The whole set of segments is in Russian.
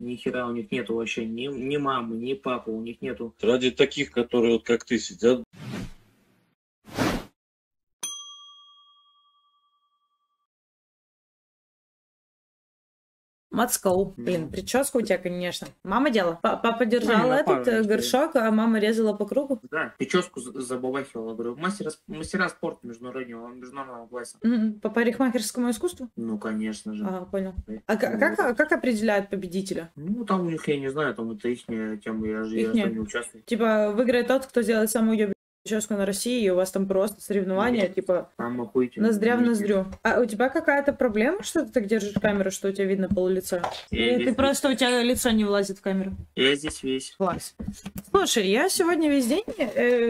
Ни хера у них нету вообще ни мамы, ни папы, у них нету. Ради таких, которые вот как ты сидят. Мацкоу. Блин, прическа у тебя, конечно. Мама делала. Папа держал на этот пару горшок, а мама резала по кругу. Да, прическу забабахивала, говорю, мастера спорта международного класса. По парикмахерскому искусству? Ну, конечно же. Ага, понял. А как определяют победителя? Ну, там у них, я не знаю, там это их тема, я же там не участвую. Типа, выиграет тот, кто сделает самую ебаную прическу на России, и у вас там просто соревнования, типа, ноздря в ноздрю. А у тебя какая-то проблема, что ты так держишь камеру, что у тебя видно пол лица? Или ты просто, у тебя лицо не влазит в камеру? Я здесь весь. Класс. Слушай, я сегодня весь день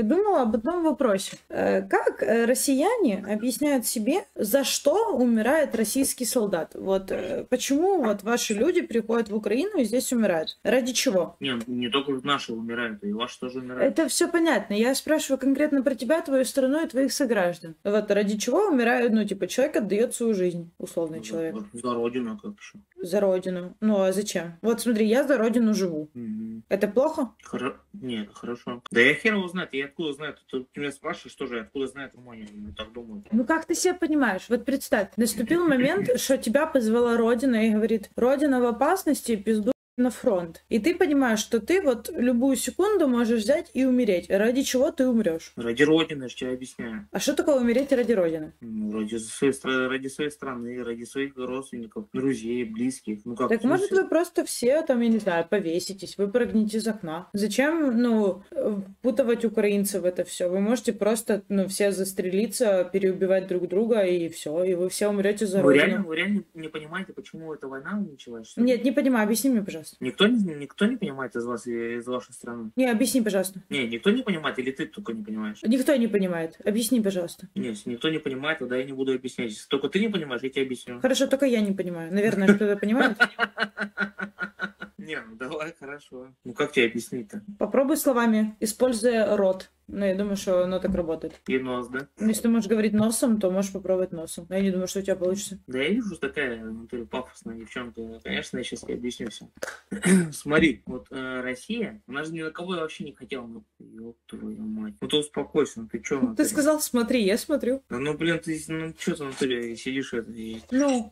думала об одном вопросе. Как россияне объясняют себе, за что умирает российский солдат? Вот почему вот ваши люди приходят в Украину и здесь умирают? Ради чего? Не только наши умирают, и ваши тоже умирают. Это все понятно. Я спрашиваю конкретно про тебя, твою страну и твоих сограждан. Вот ради чего умирают, ну, типа, человек отдает свою жизнь, условный человек. За родину, как еще? За родину. Ну, а зачем? Вот смотри, я за родину живу. Это плохо? Нет, хорошо. Да я хер его знает, я откуда знаю? Ты меня спрашиваешь, что же, откуда знает Румыния? Я так думаю. Ну, как ты себе понимаешь? Вот представь, наступил момент, что тебя позвала Родина и говорит, Родина в опасности, пизду на фронт. И ты понимаешь, что ты вот любую секунду можешь взять и умереть. Ради чего ты умрешь? Ради Родины, я же тебе объясняю. А что такое умереть ради Родины? Ну, ради своей страны, ради своих родственников, друзей, близких. Ну, как, так может вы просто все там, я не знаю, повеситесь, вы прыгнете из окна. Зачем, ну, впутывать украинцев в это все? Вы можете просто, ну, все застрелиться, переубивать друг друга и все, и вы все умрете за Родину. Вы реально не понимаете, почему эта война началась? Нет, не понимаю, объясни мне, пожалуйста. Никто не понимает из вас, из вашей страны? Не, объясни, пожалуйста. Не, никто не понимает, или ты только не понимаешь? Никто не понимает. Объясни, пожалуйста. Нет, если никто не понимает, тогда я не буду объяснять. Если только ты не понимаешь, я тебе объясню. Хорошо, только я не понимаю. Наверное, кто-то понимает. Не, ну давай, хорошо. Ну как тебе объяснить-то? Попробуй словами, используя рот. Ну, я думаю, что оно так работает. И нос, да? Ну, если ты можешь говорить носом, то можешь попробовать носом. Но я не думаю, что у тебя получится. Да я вижу, что такая внутри пафосная девчонка. Конечно, я сейчас тебе объясню все. Смотри, вот Россия, она же ни на кого вообще не хотела. Ну, ёб твою мать. Ну ты успокойся, ну ты чё? Ты сказал, смотри, я смотрю. Ну, блин, ты, ну что ты внутри сидишь и... Ну,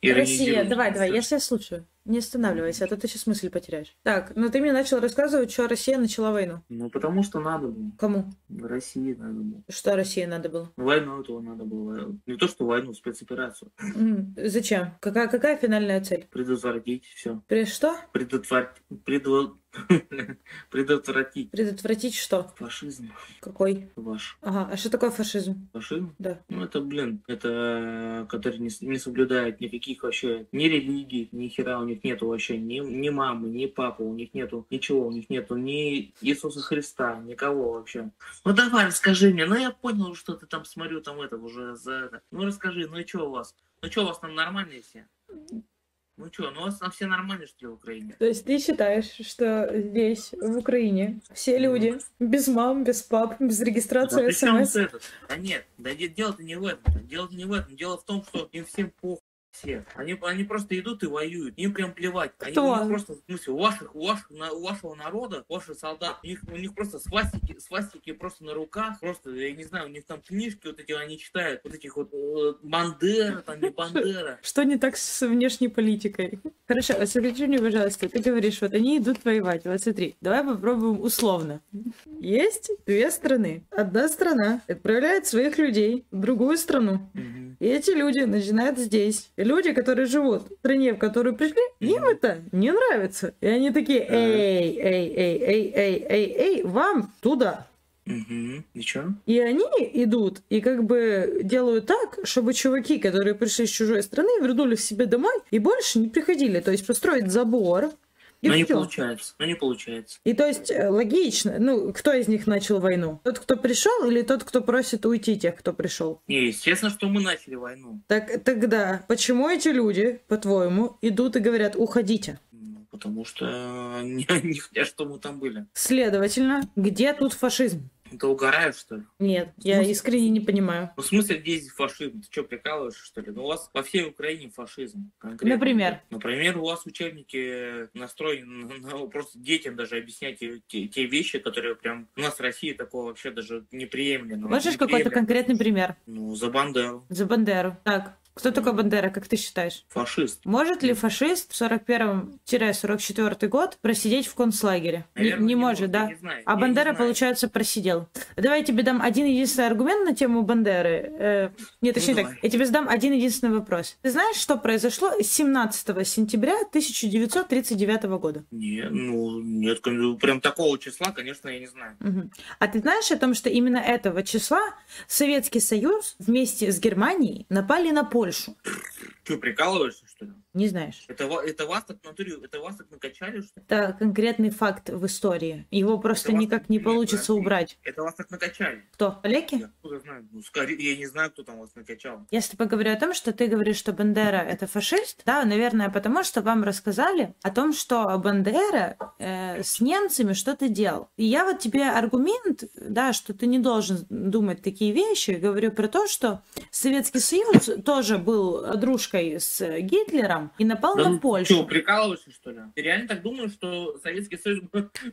Россия, давай, я тебя слушаю. Не останавливайся, а то ты сейчас мысль потеряешь. Так, ну ты мне начал рассказывать, что Россия начала войну. Ну, потому что надо было. Кому? России надо было. Что России надо было? Войну этого надо было. Не то, что войну, спецоперацию. Зачем? Какая финальная цель? Предотвратить все. Что? Предотвратить. Предотвратить что? Фашизм. Какой? Ваш. Ага, а что такое фашизм? Фашизм? Да. Ну, это, блин, это, который не соблюдает никаких вообще, ни религий, ни хера у них нету вообще, ни мамы, ни папы, у них нету ничего, у них нету ни Иисуса Христа, никого вообще. Ну, давай, расскажи мне, ну, я понял, что ты там, смотрю, там это уже за это. Ну, расскажи, ну, и что у вас? Ну, что у вас там нормальные все? Ну что, ну у вас там все нормальные, что ли, в Украине? То есть ты считаешь, что здесь, в Украине, все люди без мам, без пап, без регистрации СМС? Да нет, дело-то не в этом. Дело в том, что им всем похуй. Все. Они просто идут и воюют. Им прям плевать. Кто? Они просто, в смысле, у вашего народа, ваших солдат, у них просто свастики просто на руках. Просто, я не знаю, у них там книжки вот эти они читают. Вот этих вот Бандера, там не Бандера. Что не так с внешней политикой? Хорошо, а скажи мне, пожалуйста, ты говоришь, вот они идут воевать. Вот смотри, давай попробуем условно. Есть две страны. Одна страна отправляет своих людей в другую страну. И эти люди начинают здесь. И люди, которые живут в стране, в которую пришли, им это не нравится. И они такие, эй, вам туда. И чё? И они идут и как бы делают так, чтобы чуваки, которые пришли с чужой страны, вернулись к себе домой и больше не приходили. То есть построить забор. Но не получается. И то есть логично, ну, кто из них начал войну? Тот, кто пришел, или тот, кто просит уйти тех, кто пришел? Не, естественно, что мы начали войну. Так тогда, почему эти люди, по-твоему, идут и говорят, уходите? Потому что не хотят, чтобы мы там были. Следовательно, где тут фашизм? Ты угораешь, что ли? Нет, я искренне не понимаю. Ну, в смысле, где здесь фашизм? Ты что, прикалываешься, что ли? Ну, у вас по всей Украине фашизм. Конкретно. Например? Например, у вас учебники настроены просто детям даже объяснять те вещи, которые прям у нас в России такого вообще даже неприемлемо. Можешь какой-то конкретный пример? Ну, за Бандеру. За Бандеру. Так, кто такой Бандера, как ты считаешь? Фашист. Может ли фашист в 41-44 год просидеть в концлагере? Наверное, Не может, да? не знаю. А Бандера, получается, просидел. Давай я тебе дам один единственный аргумент на тему Бандеры. Нет, точнее так, я тебе задам один единственный вопрос. Ты знаешь, что произошло 17 сентября 1939 года? Нет, ну, нет, прям такого числа, конечно, я не знаю. Угу. А ты знаешь о том, что именно этого числа Советский Союз вместе с Германией напали на Польшу? Что, прикалываешься, что ли? Не знаешь. Это вас так в натуре, это вас так накачали, что ли? Это конкретный факт в истории. Его просто Это никак вас... не Нет, получится подожди. убрать. Это вас так накачали. Кто? Поляки? Я откуда знаю? Ну, скорее, я не знаю, кто там вас накачал. Я с тобой говорю о том, что ты говоришь, что Бандера это фашист, да, наверное, потому что вам рассказали о том, что Бандера с немцами что-то делал. И я вот тебе аргумент, да, что ты не должен думать такие вещи, говорю про то, что Советский Союз тоже был дружкой с Гитлером и напал на Польшу. Что, прикалываешься, что ли? Ты реально так думаешь, что Советский Союз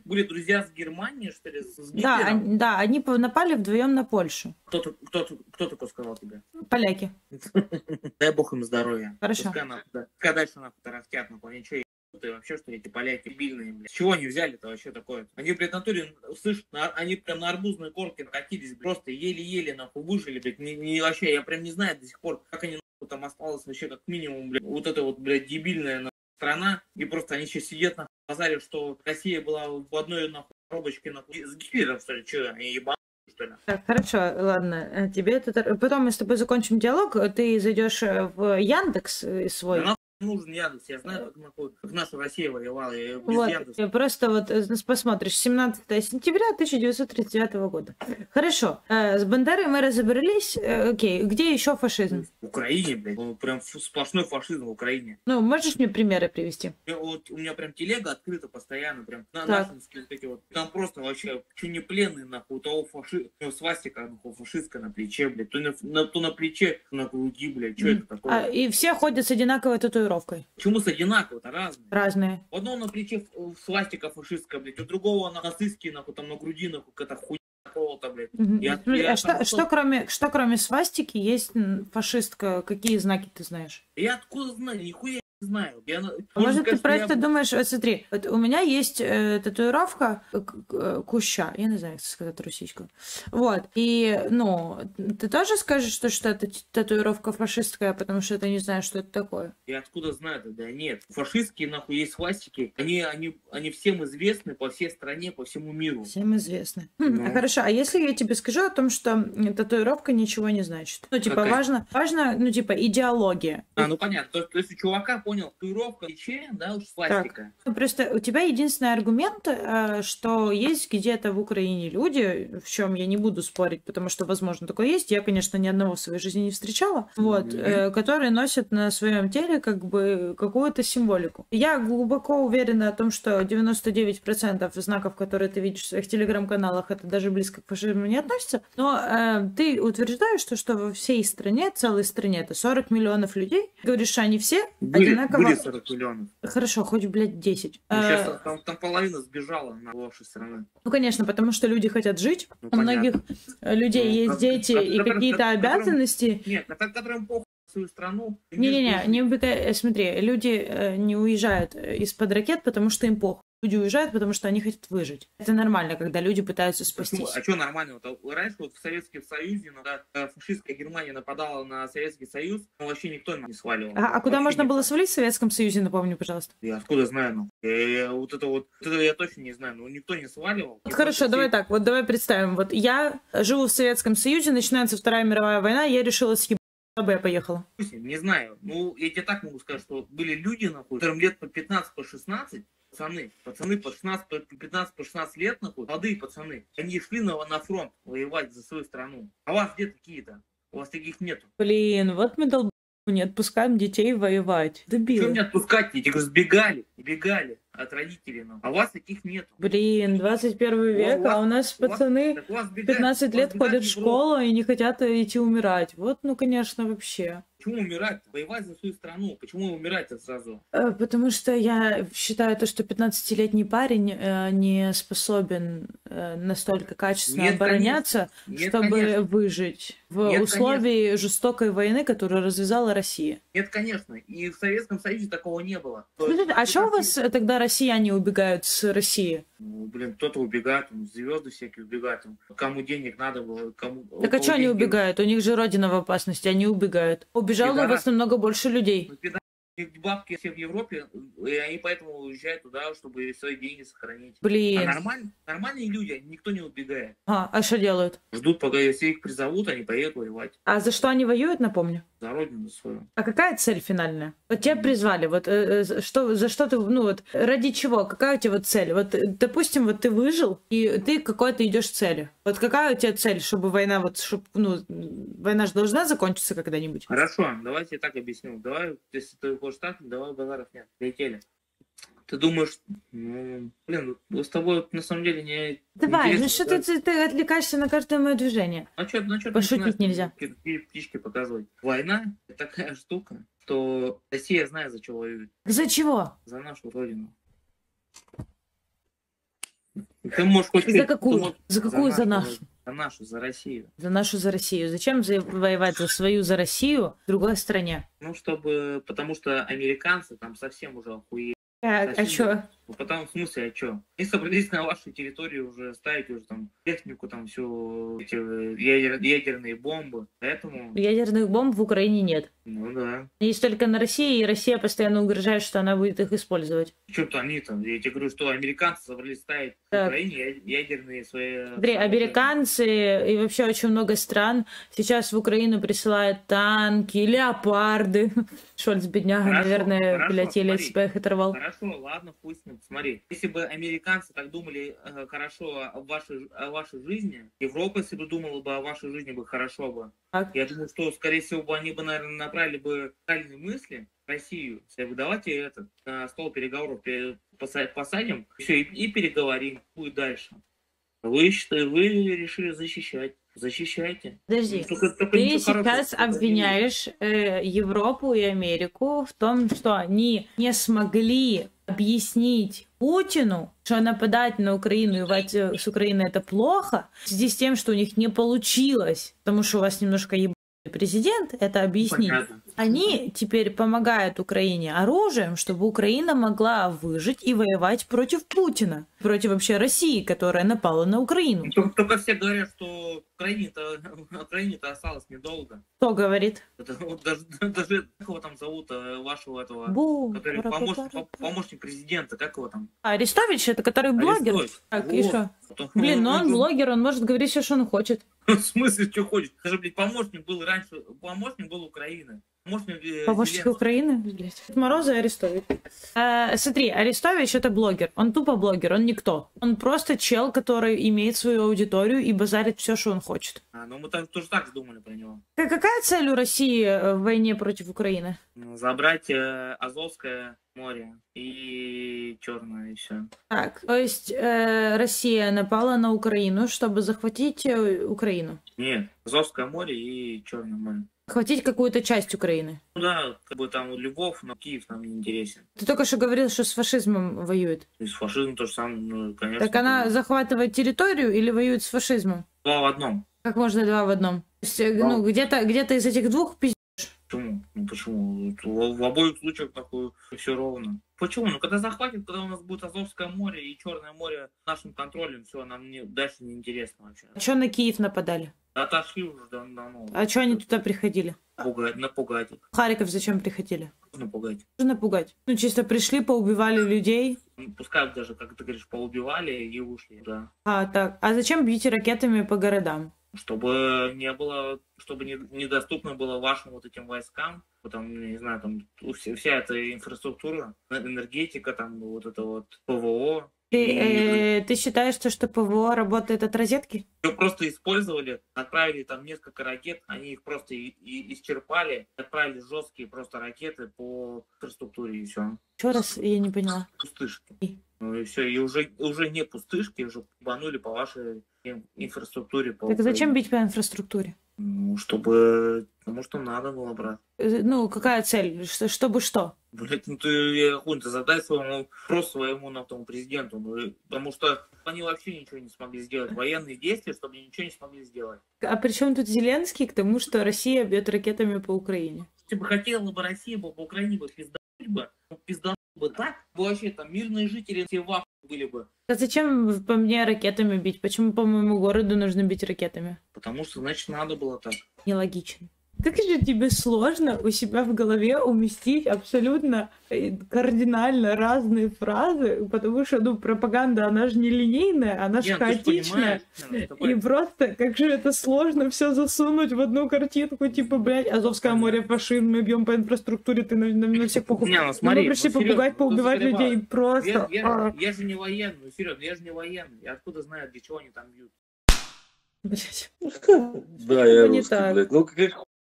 были друзья с Германией, что ли, с Гитлером? Да, они напали вдвоем на Польшу. Кто такой сказал тебе? Поляки. Дай бог им здоровья. Хорошо. Пускай дальше нахуй тарахтят, нахуй, они что, ебанутые вообще, что эти поляки дебильные, блядь. С чего они взяли-то вообще такое? Они, блядь, в натуре, слышь, они прям на арбузной корке накатились, просто еле-еле, нахуй, выжили, блядь, вообще, я прям не знаю до сих пор, как они, нахуй, там осталось вообще как минимум, блядь, вот это вот, блядь, дебильная, нахуй, страна, и просто они сейчас сидят, нахуй, базаре, что Россия была в одной, нахуй, коробочке, нахуй, с Гитлером, что ли, что, они ебанутые, что ли? Так, хорошо, ладно. Тебе это... Потом мы с тобой закончим диалог. Ты зайдешь в Яндекс свой. Да нужен Яндекс, я знаю, как наша Россия воевала, я без Вот, Яндекса. просто вот посмотришь, 17 сентября 1939 года. Хорошо, с Бандерой мы разобрались, окей, где еще фашизм? В Украине, блядь, ну, прям сплошной фашизм в Украине. Ну, можешь мне примеры привести? Вот у меня прям телега открыта постоянно, прям на Так. нашинские вот эти вот. Там просто вообще чуть не пленные, нахуй, у того свастика, нахуй, фашистка на плече, блядь, то на плече, на груди, блядь, что это такое? И все ходят с одинаковой татуировкой. Почему с одинаково-то разные? Разные. У одного на плече свастика фашистская, блядь, у другого на нацистский, нахуй, там на груди, нахуй, какая-то хуйня какого-то, блядь. Что кроме свастики есть фашистка? Какие знаки ты знаешь? Я откуда знаю? Нихуя не знаю. Может, ты просто думаешь, вот смотри, вот у меня есть татуировка куща, я не знаю, как сказать российскую. Вот, и, ну, ты тоже скажешь, что это татуировка фашистская, потому что ты не знаешь, что это такое? Я откуда знаю тогда? Нет. Фашистские, нахуй, есть свастики. Они всем известны по всей стране, по всему миру. Всем известны. Ну. Хорошо, а если я тебе скажу о том, что татуировка ничего не значит? Ну, типа, важно, ну, типа, идеология. Ну, понятно. То есть у чувака, понял, татуировка плече, да, уж свастика. Ну, просто у тебя единственный аргумент, что есть где-то в Украине люди, в чем я не буду спорить, потому что, возможно, такое есть. Я, конечно, ни одного в своей жизни не встречала, которые носят на своем теле как бы какую-то символику. Я глубоко уверена о том, что 99% знаков, которые ты видишь в своих телеграм-каналах, это даже близко к фашизму не относится. Но ты утверждаешь, что во всей стране, целой стране, это 40 миллионов людей. Говоришь, что они все одинаково... Были 40 миллионов. Хорошо, хоть, блядь, 10. Сейчас там половина сбежала на вашей страны. Ну, конечно, потому что люди хотят жить. Ну, у многих людей есть дети и какие-то обязанности. Нет, которым похуй на свою страну. Не смотри, люди не уезжают из-под ракет, потому что им похуй. Люди уезжают, потому что они хотят выжить. Это нормально, когда люди пытаются спастись. А что нормально? Раньше в Советском Союзе, когда фашистская Германия нападала на Советский Союз, вообще никто не сваливал. А куда можно было свалить в Советском Союзе, напомни, пожалуйста? Я откуда знаю? Вот это я точно не знаю. Ну, никто не сваливал. Хорошо, давай так. Вот давай представим. Вот я живу в Советском Союзе, начинается Вторая мировая война, я решила съебать, я поехала. Не знаю. Ну, я тебе так могу сказать, что были люди, нахуй, которым лет по 15, по 16, пацаны по 16, по 15, по 16 лет, нахуй, молодые пацаны, они шли на фронт воевать за свою страну. А у вас где такие-то? У вас таких нету. Блин, вот мы не отпускаем детей воевать. Дебилы. Что мне отпускать? Эти говорю, сбегали. от родителей. Ну. А у вас таких нет. Блин, 21 век, а у нас пацаны так у вас 15 лет ходят в школу и не хотят идти умирать. Вот, ну, конечно, вообще. Почему умирать? Воевать за свою страну. Почему умирать-то сразу? Потому что я считаю то, что 15-летний парень не способен настолько качественно Нет, обороняться, конечно. Нет, чтобы конечно. выжить в Нет, условии жестокой войны, которую развязала Россия. Нет, конечно. И в Советском Союзе такого не было. Слушайте, а что у вас тогда россияне убегают с России? Ну, блин, кто-то убегает, звезды всякие убегают. Кому денег надо было, кому... Так а что они убегают? У них же родина в опасности, они убегают. Убежало у вас намного больше людей. Бабки все в Европе, и они поэтому уезжают туда, чтобы свои деньги сохранить. Блин. А нормальные люди, никто не убегает. А что делают? Ждут, пока если их призовут, они поедут воевать. А за что они воюют, напомню? За родину свою. А какая цель финальная? Вот тебя призвали, вот за что ты, ну вот, ради чего? Какая у тебя вот цель? Вот, допустим, вот ты выжил, и ты какой-то идешь к цели. Вот какая у тебя цель, чтобы война, вот, чтобы, ну, война же должна закончиться когда-нибудь? Хорошо, давайте я так объясню. Давай, если ты хочешь так, давай базаров нет. Летели. Ты думаешь, ну, блин, с тобой на самом деле не... Давай, ну что ты отвлекаешься на каждое мое движение? Что пошутить нельзя. Птички показывать. Война — это такая штука, что Россия знает, за что воюет. За чего? За нашу родину. Ты можешь хоть... За какую? За какую? За нашу? За нашу, за Россию. За нашу, за Россию. Зачем воевать за свою, за Россию в другой стране? Ну, чтобы... Потому что американцы там совсем уже охуели. А чё? Ну, потому, в смысле, а чё? Они собрались на вашей территории уже ставить уже там технику, там все эти ядерные бомбы. Поэтому... Ядерных бомб в Украине нет. Ну да. Есть только на России, и Россия постоянно угрожает, что она будет их использовать. Что-то они там, я тебе говорю, что американцы собрались ставить в Украине ядерные свои... Смотри, американцы и вообще очень много стран сейчас в Украину присылают танки, леопарды. Шольц, бедняга, наверное, полетели из своих оторвал. Хорошо, ладно, пусть. Смотри, если бы американцы так думали хорошо о вашей жизни, Европа, если бы думала бы о вашей жизни бы хорошо бы, я думаю, что, скорее всего, бы они бы, наверное, направили бы правильные мысли в Россию. Давайте этот на стол переговоров посадим, все, и переговорим, будет дальше. Вы решили защищать. Защищайте. Подожди, только ты сейчас обвиняешь Европу и Америку в том, что они не смогли объяснить Путину, что нападать на Украину и воевать с Украиной это плохо, в связи с тем, что у них не получилось, потому что у вас немножко ебаный президент, это объяснить. Понятно. Они теперь помогают Украине оружием, чтобы Украина могла выжить и воевать против Путина, против вообще России, которая напала на Украину. Только все говорят, что Украине-то осталось недолго. Кто говорит? Это, вот, даже как его там зовут, вашего этого, который помощник президента, как его там? Арестович, это который блогер? Арестович. Так, Вот. и что? Блин, ну он блогер, он может говорить все, что он хочет. В смысле, что хочет? Даже, блядь, помощник был раньше, помощник был Украины. Помощник Украины? Блядь. Мороза и Арестович. Смотри, Арестович это блогер. Он тупо блогер, он никто. Он просто чел, который имеет свою аудиторию и базарит все, что он хочет. Ну мы тоже так же думали про него. Какая цель у России в войне против Украины? Забрать Азовское море и Черное, и все. Так, то есть Россия напала на Украину, чтобы захватить Украину? Нет, Азовское море и Черное море. Захватить какую-то часть Украины? Ну да, как бы там Львов, но Киев нам не интересен. Ты только что говорил, что с фашизмом воюет. То есть фашизм то же самое, ну, конечно. Так она захватывает территорию или воюет с фашизмом? Два в одном. Как можно два в одном? То есть, ну, где-то из этих двух пиздец. Почему? Ну почему? В обоих случаях такое все ровно. Почему? Ну когда захватит, когда у нас будет Азовское море и Черное море нашим контролем, все, нам дальше не интересно вообще. А что на Киев нападали? Отошли уже давно. А что они туда приходили? Напугать их. Харьков зачем приходили? Напугать. Что напугать? Ну чисто пришли, поубивали людей. Пускай даже, как ты говоришь, поубивали и ушли, да. А, так. А зачем бить ракетами по городам? Чтобы не было, чтобы недоступно было вашим вот этим войскам, там, не знаю, там вся эта инфраструктура, энергетика, там вот это вот ПВО. Ты считаешь, что ПВО работает от розетки? Ее просто использовали, отправили там несколько ракет, они их просто исчерпали, отправили жесткие просто ракеты по инфраструктуре и все. Еще раз, я не поняла. Пустышки. Ну и все, и уже не пустышки, уже банули по вашей инфраструктуре. По Так зачем Украине. бить по инфраструктуре? Ну, чтобы... Потому что надо было, брат. Ну, какая цель? Чтобы что? Блять, ну ты хуй, ты задай своему вопрос своему на тому президенту. Ну, потому что они вообще ничего не смогли сделать. Военные действия, чтобы они ничего не смогли сделать. А при чем тут Зеленский к тому, что Россия бьет ракетами по Украине? Если бы хотела бы Россия бы по Украине бы пиздануть бы так, вообще там мирные жители все в ахуе были бы. А зачем по мне ракетами бить? Почему по моему городу нужно бить ракетами? Потому что, значит, надо было так. Нелогично. Как же тебе сложно у себя в голове уместить абсолютно кардинально разные фразы, потому что, ну, пропаганда, она же не линейная, она же хаотичная. И просто, как же это сложно все засунуть в одну картинку, типа, блядь, Азовское море, фашизм, мы бьем по инфраструктуре, ты на всех похуй. Не, ну смотри, Мы пришли попугать, поубивать людей, просто. Я же не военный, серьезно, я же не военный. Я откуда знаю, для чего они там бьют? Блядь. Да, я не русский, так. блядь. Ну, как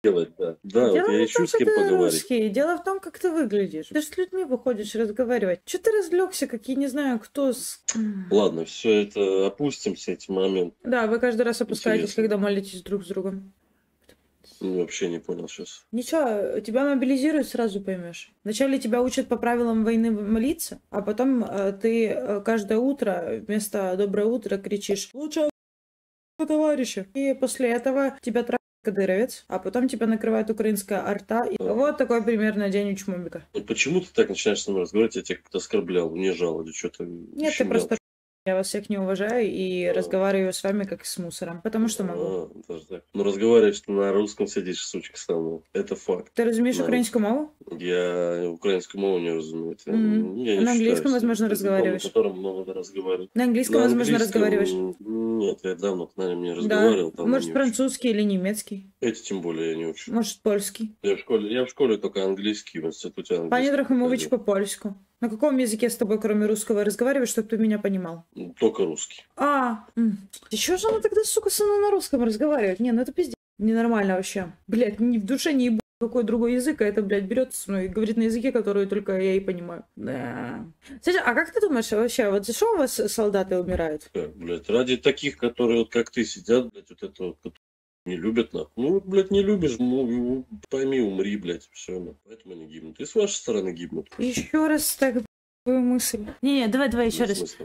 делать, да. Да, Дело вот я не в ищу том, с что кем ты поговорить. русский. Дело в том, как ты выглядишь. Ты же с людьми выходишь разговаривать. Че ты разлегся, как я не знаю, кто с... Ладно, все это опустим с этим моментом. Да, вы каждый раз опускаетесь, Интересно. когда молитесь друг с другом. Вообще не понял сейчас. Ничего, тебя мобилизируют, сразу поймешь. Вначале тебя учат по правилам войны молиться, а потом ты каждое утро вместо «доброе утро» кричишь «лучше товарища». И после этого тебя травят кадыровец, а потом тебя накрывает украинская арта. И вот такой примерно день у чмобика. Ну, почему ты так начинаешь со мной разговаривать? Я тебя как-то оскорблял, унижал или что-то. Нет, ты просто... Я вас всех не уважаю и разговариваю с вами как с мусором, потому что могу. Даже так. Ну, разговариваешь, ты на русском сидишь, сучка, со мной. Это факт. Ты разумеешь На украинскую мову? Я украинскую мову не разумею. Я не На английском, считаю, возможно, языком, разговариваешь? на котором много разговаривать. На английском, возможно, разговариваешь? Нет, я давно, наверное, не Да. разговаривал. Там Может, не французский или немецкий? Эти тем более я не учу. Может, польский? Я в школе только английский, в институте английский. Пане Трохимович проходил. по-польску. На каком языке с тобой, кроме русского, разговариваешь, чтобы ты меня понимал? Только русский. Еще же она тогда, сука, со мной на русском разговаривает? Не, ну это пиздец. Ненормально вообще. Блядь, ни в душе не ебу какой другой язык, а это, блядь, берет со мной и говорит на языке, который только я и понимаю. Да. Слушай, а как ты думаешь вообще, вот за что у вас солдаты умирают? Блядь, ради таких, которые вот как ты сидят, блядь, вот это вот, которые не любят, нахуй. Ну, блядь, не любишь, ну, пойми, умри, блядь, все, нахуй. Поэтому они гибнут. И с вашей стороны гибнут. Еще раз так твою мысль. Не, давай еще раз.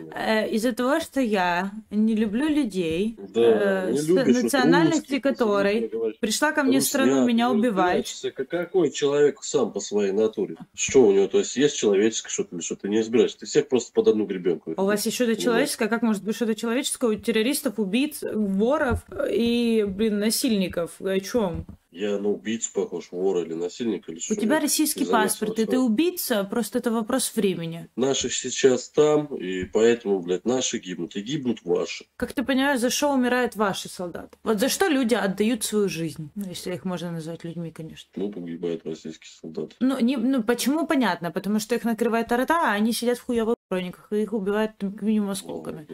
Из-за того, что я не люблю людей, Да, не с любишь, национальности вот которой пришла ко мне в страну меня убивать. Какой человек сам по своей натуре? Что у него, то есть человеческое что-то или что-то не избираешь? Ты всех просто под одну гребенку. У вас есть что-то человеческое? Как может быть что-то человеческое у террористов, убийц, воров и, насильников? О чем? Я на убийцу похож, вора или насильника или что? У тебя российский паспорт, и ты убийца, просто это вопрос времени. Наши сейчас там, и поэтому, блядь, наши гибнут, и гибнут ваши. Как ты понимаешь, за что умирают ваши солдаты? Вот за что люди отдают свою жизнь? Ну, если их можно назвать людьми, конечно. Ну, погибают российские солдаты. Ну, почему понятно? Потому что их накрывает арта, а они сидят в хуёвых брониках, и их убивают как минимум осколками.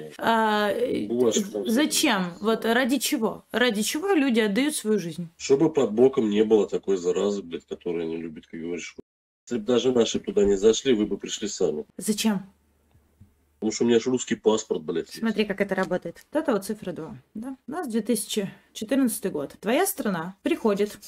Зачем? Вот ради чего? Ради чего люди отдают свою жизнь? Чтобы под боком не было такой заразы, блядь, которая не любит, как говоришь. Если бы даже наши туда не зашли, вы бы пришли сами. Зачем? Потому что у меня же русский паспорт, блядь. Смотри, как это работает. Вот это вот цифра 2. Да? У нас 2014 год. Твоя страна приходит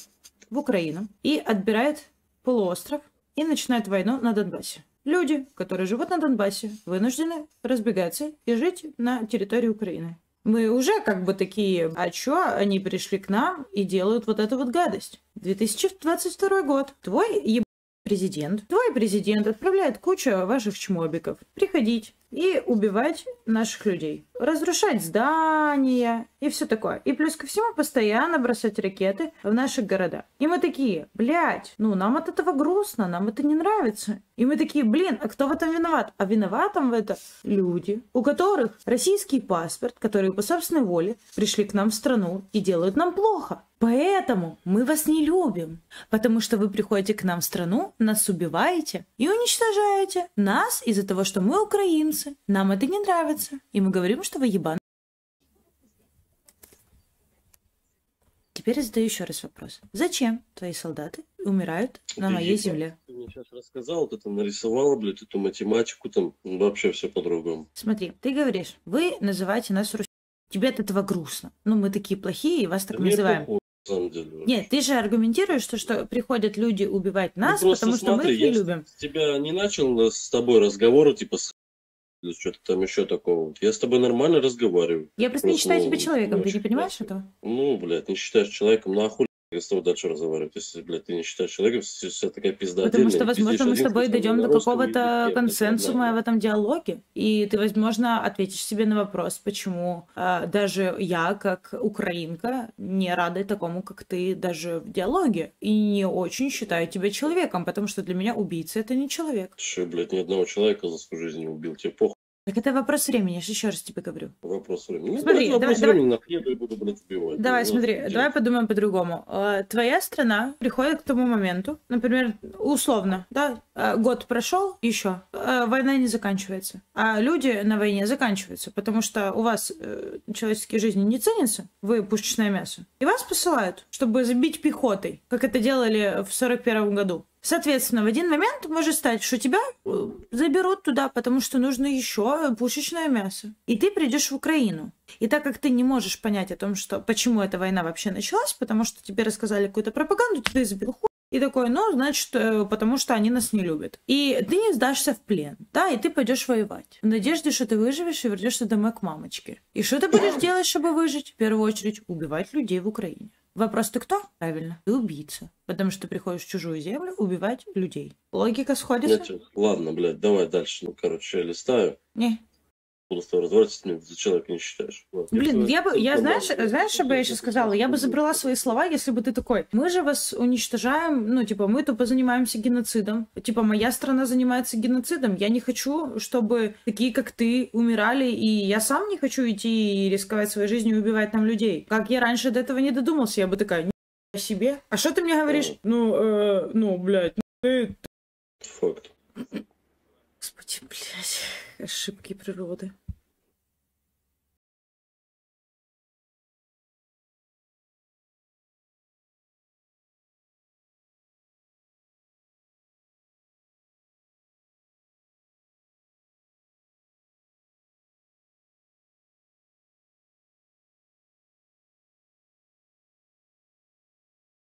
в Украину и отбирает полуостров и начинает войну на Донбассе. Люди, которые живут на Донбассе, вынуждены разбегаться и жить на территории Украины. Мы уже как бы такие, а чё они пришли к нам и делают вот эту вот гадость? 2022 год. Твой президент отправляет кучу ваших чмобиков приходить и убивать наших людей, разрушать здания и все такое. И плюс ко всему постоянно бросать ракеты в наши города. И мы такие, блядь, нам от этого грустно, нам это не нравится. И мы такие, блин, а кто в этом виноват? А виноватым в этом люди, у которых российский паспорт, которые по собственной воле пришли к нам в страну и делают нам плохо. Поэтому мы вас не любим, потому что вы приходите к нам в страну, нас убиваете и уничтожаете. Нас из-за того, что мы украинцы. Нам это не нравится. И мы говорим, что вы ебаные. Теперь я задаю еще раз вопрос. Зачем твои солдаты умирают на Ты моей ебать. земле. Ты мне сейчас рассказал, вот это нарисовала, блядь, эту математику, там вообще все по-другому. Смотри, ты говоришь, вы называете нас Русь. Тебе от этого грустно. Ну, мы такие плохие, и вас так Да мне называем. похуй, на самом деле. Нет, ты же аргументируешь, что приходят люди убивать Ну, нас, просто потому что мы смотри, их не я любим. с тебя не начал с тобой разговора, типа, или что-то там еще такого. Я с тобой нормально разговариваю. Я просто не считаю ну, тебя человеком, ты не очень понимаешь классно. этого? Ну, блядь, не считаешь человеком, ну а хуй я с тобой дальше разговаривать, если, блядь, ты не считаешь человеком, если вся такая пизда Потому что, отдельная, возможно, пиздишь мы с один тобой хуй со мной дойдем на до русском какого-то языке, блядь, консенсума нормально. в этом диалоге, и ты, возможно, ответишь себе на вопрос, почему даже я, как украинка, не рада такому, как ты, даже в диалоге, и не очень считаю тебя человеком, потому что для меня убийца — это не человек. Что, блядь, ни одного человека за свою жизнь не убил, тебе похуй. Так это вопрос времени, я же еще раз тебе говорю. Вопрос времени. Ну, Смотри, блядь, вопрос давай- времени, нахуй я буду, блядь, убивать. Давай, Ну, смотри, делать. давай подумаем по-другому. Твоя страна приходит к тому моменту, например, условно, да, год прошел, еще, война не заканчивается, а люди на войне заканчиваются, потому что у вас человеческие жизни не ценятся, вы пушечное мясо, и вас посылают, чтобы забить пехотой, как это делали в 41 году. Соответственно, в один момент может стать, что тебя заберут туда, потому что нужно еще пушечное мясо. И ты придешь в Украину. И так как ты не можешь понять о том, что почему эта война вообще началась, потому что тебе рассказали какую-то пропаганду, ты забил хуй. И такой, ну, значит, потому что они нас не любят. И ты не сдашься в плен, да, и ты пойдешь воевать. В надежде, что ты выживешь и вернешься домой к мамочке. И что ты будешь делать, чтобы выжить? В первую очередь, убивать людей в Украине. Вопрос: ты кто? Правильно, ты убийца. Потому что ты приходишь в чужую землю убивать людей. Логика сходится? Ладно, блядь, давай дальше. Ну, короче, я листаю. Не. Буду с тобой разговаривать, если ты за человека не считаешь. Вот. Блин, Я знаешь, что бы я еще сказала? Я бы забрала свои слова, если бы ты такой: мы же вас уничтожаем, ну, типа, мы тупо занимаемся геноцидом. Типа, моя страна занимается геноцидом. Я не хочу, чтобы такие, как ты, умирали, и я сам не хочу идти и рисковать своей жизнью и убивать там людей. Как я раньше до этого не додумался, я бы такая: ни себе. А что ты мне говоришь? Ну, блядь, ты... Факт. Господи, блядь, ошибки природы.